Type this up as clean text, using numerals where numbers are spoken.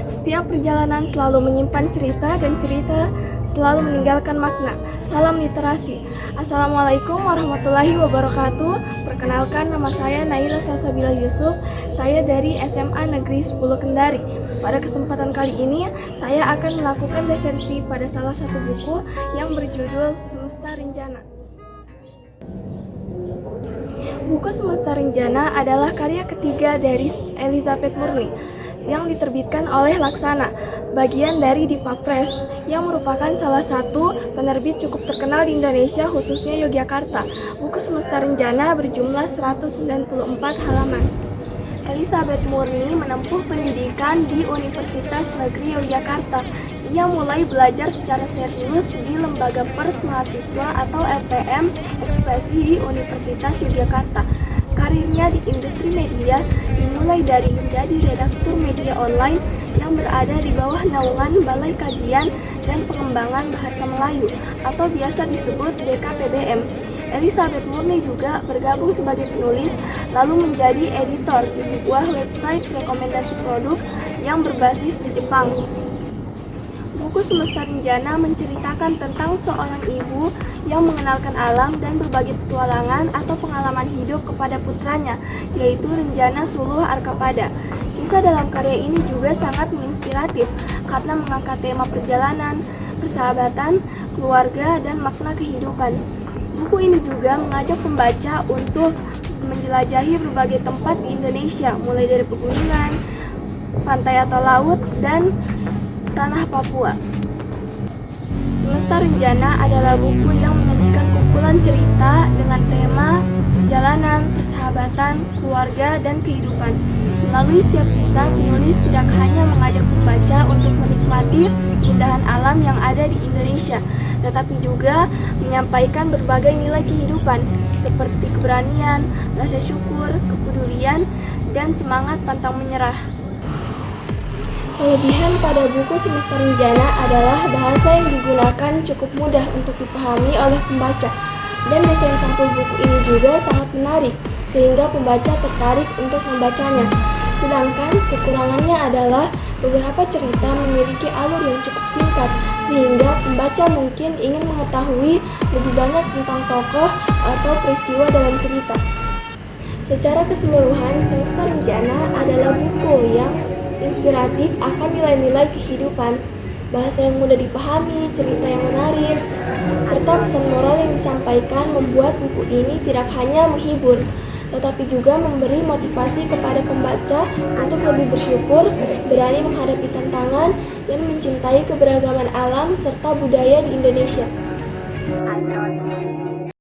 Setiap perjalanan selalu menyimpan cerita dan cerita selalu meninggalkan makna. Salam literasi. Assalamualaikum warahmatullahi wabarakatuh. Perkenalkan, nama saya Naila Salsabila Yusuf. Saya dari SMA Negeri 10 Kendari. Pada kesempatan kali ini, saya akan melakukan resensi pada salah satu buku yang berjudul Semesta Rencana. Buku Semesta Rencana adalah karya ketiga dari Elizabeth Murni yang diterbitkan oleh Laksana, bagian dari Dipa Press, yang merupakan salah satu penerbit cukup terkenal di Indonesia, khususnya Yogyakarta. Buku Semesta Rencana berjumlah 194 halaman. Elizabeth Murni menempuh pendidikan di Universitas Negeri Yogyakarta. Ia mulai belajar secara serius di Lembaga Pers Mahasiswa atau LPM Ekspresi di Universitas Yogyakarta. Karirnya di industri media dimulai dari menjadi redaktur media online yang berada di bawah naungan Balai Kajian dan Pengembangan Bahasa Melayu atau biasa disebut BKPBM. Elizabeth Murni juga bergabung sebagai penulis lalu menjadi editor di sebuah website rekomendasi produk yang berbasis di Jepang. Buku Semesta Rencana menceritakan tentang seorang ibu yang mengenalkan alam dan berbagai petualangan atau pengalaman hidup kepada putranya, yaitu Renjana Suluh Arkapada. Kisah dalam karya ini juga sangat menginspiratif karena mengangkat tema perjalanan, persahabatan, keluarga, dan makna kehidupan. Buku ini juga mengajak pembaca untuk menjelajahi berbagai tempat di Indonesia, mulai dari pegunungan, pantai atau laut, dan tanah Papua. Semesta Rencana adalah buku yang menyajikan kumpulan cerita dengan tema perjalanan, persahabatan, keluarga, dan kehidupan. Melalui setiap kisah, penulis tidak hanya mengajak pembaca untuk menikmati keindahan alam yang ada di Indonesia, tetapi juga menyampaikan berbagai nilai kehidupan seperti keberanian, rasa syukur, kepedulian, dan semangat pantang menyerah. Kelebihan pada buku Semesta Rencana adalah bahasa yang digunakan cukup mudah untuk dipahami oleh pembaca, dan desain sampul buku ini juga sangat menarik, sehingga pembaca tertarik untuk membacanya. Sedangkan kekurangannya adalah beberapa cerita memiliki alur yang cukup singkat, sehingga pembaca mungkin ingin mengetahui lebih banyak tentang tokoh atau peristiwa dalam cerita. Secara keseluruhan, Semesta Rencana adalah buku yang inspiratif akan nilai-nilai kehidupan, bahasa yang mudah dipahami, cerita yang menarik, serta pesan moral yang disampaikan membuat buku ini tidak hanya menghibur, tetapi juga memberi motivasi kepada pembaca untuk lebih bersyukur, berani menghadapi tantangan, dan mencintai keberagaman alam serta budaya di Indonesia.